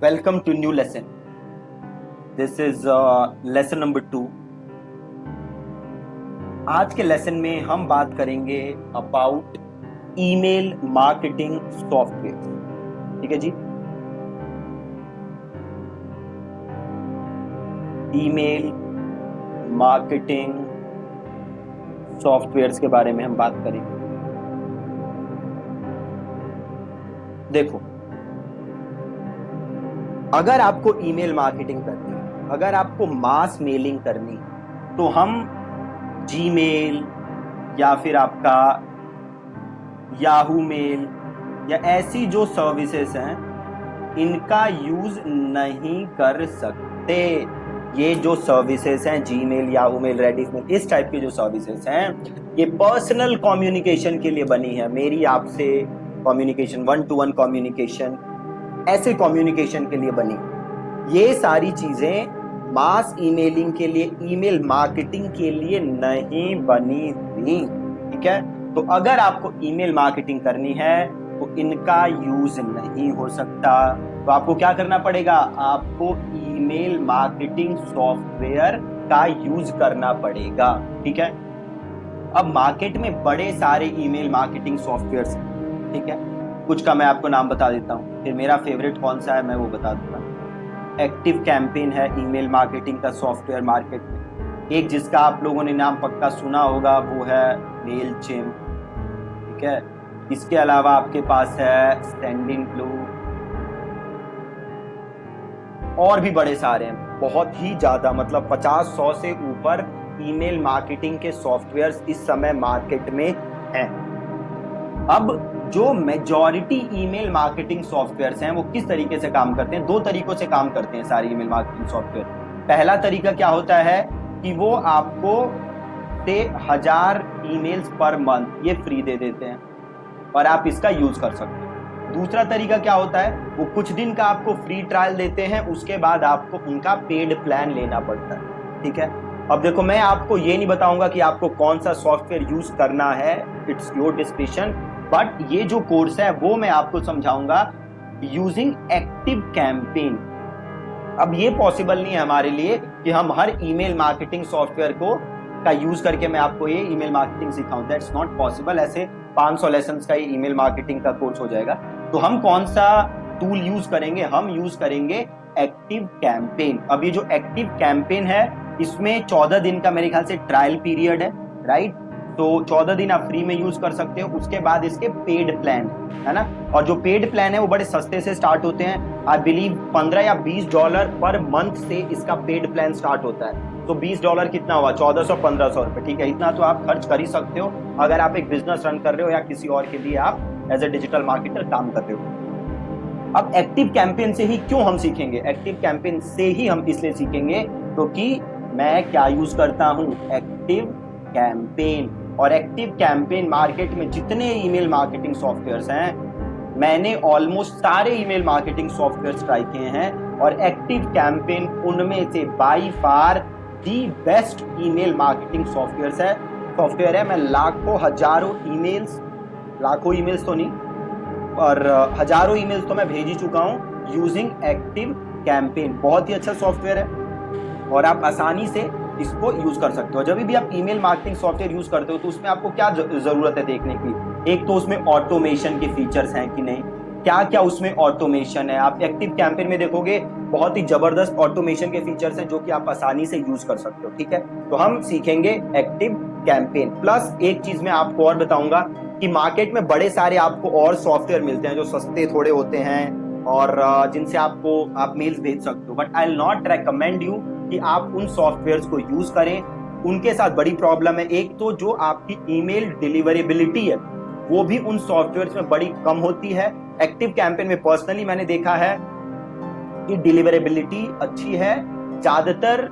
Welcome to new lesson. This is lesson number 2. आज के lesson में हम बात करेंगे अबाउट ईमेल मार्केटिंग सॉफ्टवेयर. ठीक है जी. ईमेल मार्केटिंग सॉफ्टवेयर्स के बारे में हम बात करेंगे. देखो, अगर आपको ईमेल मार्केटिंग करनी है, अगर आपको मास मेलिंग करनी है, तो हम जीमेल या फिर आपका याहू मेल या ऐसी जो सर्विसेज हैं, इनका यूज नहीं कर सकते. ये जो सर्विसेज हैं, Gmail, Yahoo mail, Rediff mail, इस टाइप की जो सर्विसेज हैं, ये पर्सनल कम्युनिकेशन के लिए बनी है. मेरी आपसे कम्युनिकेशन, 1-to-1 कम्युनिकेशन, ऐसे कम्युनिकेशन के लिए बनी. ये सारी चीजें मास ईमेलिंग के लिए, ईमेल मार्केटिंग के लिए नहीं बनी थी. ठीक है. तो अगर आपको ईमेल मार्केटिंग करनी है तो इनका यूज नहीं हो सकता. तो आपको क्या करना पड़ेगा? आपको ईमेल मार्केटिंग सॉफ्टवेयर का यूज करना पड़ेगा. ठीक है. अब मार्केट में बड़े सारे ईमेल मार्केटिंग सॉफ्टवेयर्स हैं. ठीक है. कुछ का मैं आपको नाम बता देता हूँ, फिर मेरा फेवरेट कौन सा है मैं वो बता दूंगा. एक्टिव कैंपेन है ईमेल मार्केटिंग का सॉफ्टवेयर मार्केट में. एक जिसका आप लोगों ने नाम पक्का सुना होगा वो है मेलचिम्प. ठीक है. इसके अलावा आपके पास है सेंडिंगब्लू, और भी बड़े सारे हैं, बहुत ही ज्यादा, मतलब 50-100 से ऊपर ईमेल मार्केटिंग के सॉफ्टवेयर्स इस समय मार्केट में हैं. अब जो मेजॉरिटी ईमेल मार्केटिंग सॉफ्टवेयर्स हैं वो किस तरीके से काम करते हैं? 2 तरीकों से काम करते हैं सारे ईमेल मार्केटिंग सॉफ्टवेयर. पहला तरीका क्या होता है कि वो आपको 1000 ईमेल्स पर मंथ ये फ्री दे देते हैं और आप इसका यूज कर सकते हैं. दूसरा तरीका क्या होता है? वो कुछ दिन का आपको फ्री ट्रायल देते हैं, उसके बाद आपको उनका पेड प्लान लेना पड़ता है. ठीक है. अब देखो, मैं आपको ये नहीं बताऊंगा कि आपको कौन सा सॉफ्टवेयर यूज करना है, इट्स योर डिस्क्रिप्शन, बट ये जो कोर्स है वो मैं आपको समझाऊंगा यूजिंग एक्टिव कैंपेन. अब ये पॉसिबल नहीं है हमारे लिए कि हम हर ईमेल मार्केटिंग सॉफ्टवेयर को का यूज करके मैं आपको ये ईमेल मार्केटिंग सिखाऊं. That's not possible. ऐसे 500 लेसन्स का ये ईमेल मार्केटिंग का कोर्स हो जाएगा. तो हम कौन सा टूल यूज करेंगे? हम यूज करेंगे एक्टिव कैंपेन. अब ये जो एक्टिव कैंपेन है, इसमें 14 दिन का मेरे ख्याल से ट्रायल पीरियड है, राइट? तो 14 दिन आप फ्री में यूज कर सकते हो. उसके बाद इसके पेड प्लान है ना, और जो पेड प्लान है वो बड़े सस्ते से स्टार्ट होते हैं. आई बिलीव $15 या $20 पर मंथ से इसका पेड प्लान स्टार्ट होता है. तो $20 कितना हुआ? 1400-1500 रुपए. ठीक है. इतना तो आप खर्च कर ही सकते हो अगर आप एक बिजनेस रन कर रहे हो या किसी और के लिए आप एज ए डिजिटल मार्केटर काम कर रहे हो. अब एक्टिव कैंपेन से ही क्यों हम सीखेंगे? एक्टिव कैंपेन से ही हम इसलिए सीखेंगे क्योंकि मैं क्या यूज करता हूं? Active campaign. और एक्टिव कैंपेन मार्केट में जितने ईमेल मार्केटिंग सॉफ्टवेयर्स हैं, मैंने ऑलमोस्ट सारे ईमेल मार्केटिंग सॉफ्टवेयर्स ट्राई किए हैं और एक्टिव कैंपेन उनमें से by far the best email marketing software है. मैं लाखों ईमेल्स तो नहीं, और हजारों ईमेल्स तो मैं भेज ही चुका हूं यूजिंग एक्टिव कैंपेन. बहुत ही अच्छा सॉफ्टवेयर है और आप आसानी से इसको यूज कर सकते हो. जब भी आप ईमेल मार्केटिंग सॉफ्टवेयर यूज करते हो तो उसमें आपको क्या जरूरत है देखने की? एक तो उसमें ऑटोमेशन के फीचर्स हैं कि नहीं, क्या क्या उसमें ऑटोमेशन है. आप एक्टिव कैंपेन में देखोगे बहुत ही जबरदस्त ऑटोमेशन के फीचर्स हैं जो कि आप आसानी से यूज कर सकते हो. ठीक है. तो हम सीखेंगे एक्टिव कैंपेन. प्लस एक चीज मैं आपको और बताऊंगा कि मार्केट में बड़े सारे आपको और सॉफ्टवेयर मिलते हैं जो सस्ते थोड़े होते हैं और जिनसे आप मेल्स भेज सकते हो. But I will not recommend you कि आप उन सॉफ्टवेयर्स को यूज करें. उनके साथ बड़ी प्रॉब्लम है. एक तो जो आपकी ईमेल डिलीवरेबिलिटी है वो भी उन सॉफ्टवेयर्स में बड़ी कम होती है. एक्टिव कैंपेन में पर्सनली मैंने देखा है कि डिलीवरेबिलिटी अच्छी है. ज्यादातर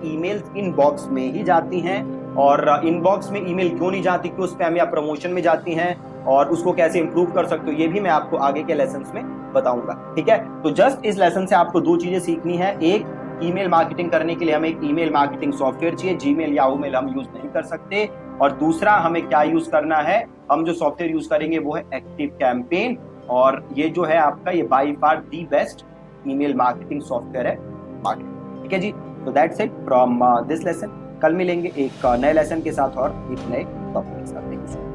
ईमेल्स इनबॉक्स में ही जाती हैं. और इनबॉक्स में ईमेल क्यों नहीं जाती, क्यों स्पैम या प्रमोशन में जाती हैं, और उसको कैसे इंप्रूव कर सकते हो, ये भी मैं आपको आगे के लेसन्स में बताऊंगा. ठीक है. तो जस्ट इस लेसन से आपको 2 चीजें सीखनी है. एक, ईमेल मार्केटिंग करने के लिए हमें एक ईमेल मार्केटिंग सॉफ्टवेयर चाहिए. जीमेल, याहू मेल हम यूज नहीं कर सकते. और दूसरा, हमें क्या यूज करना है? हम जो सॉफ्टवेयर यूज करेंगे वो है एक्टिव कैंपेन. और ये जो है आपका, ये by far the best email marketing software है मार्केट। ठीक है जी, तो that's it from this lesson. कल मिलेंगे एक नए लेसन के साथ और एक नए टॉपिक के साथ। Thank you.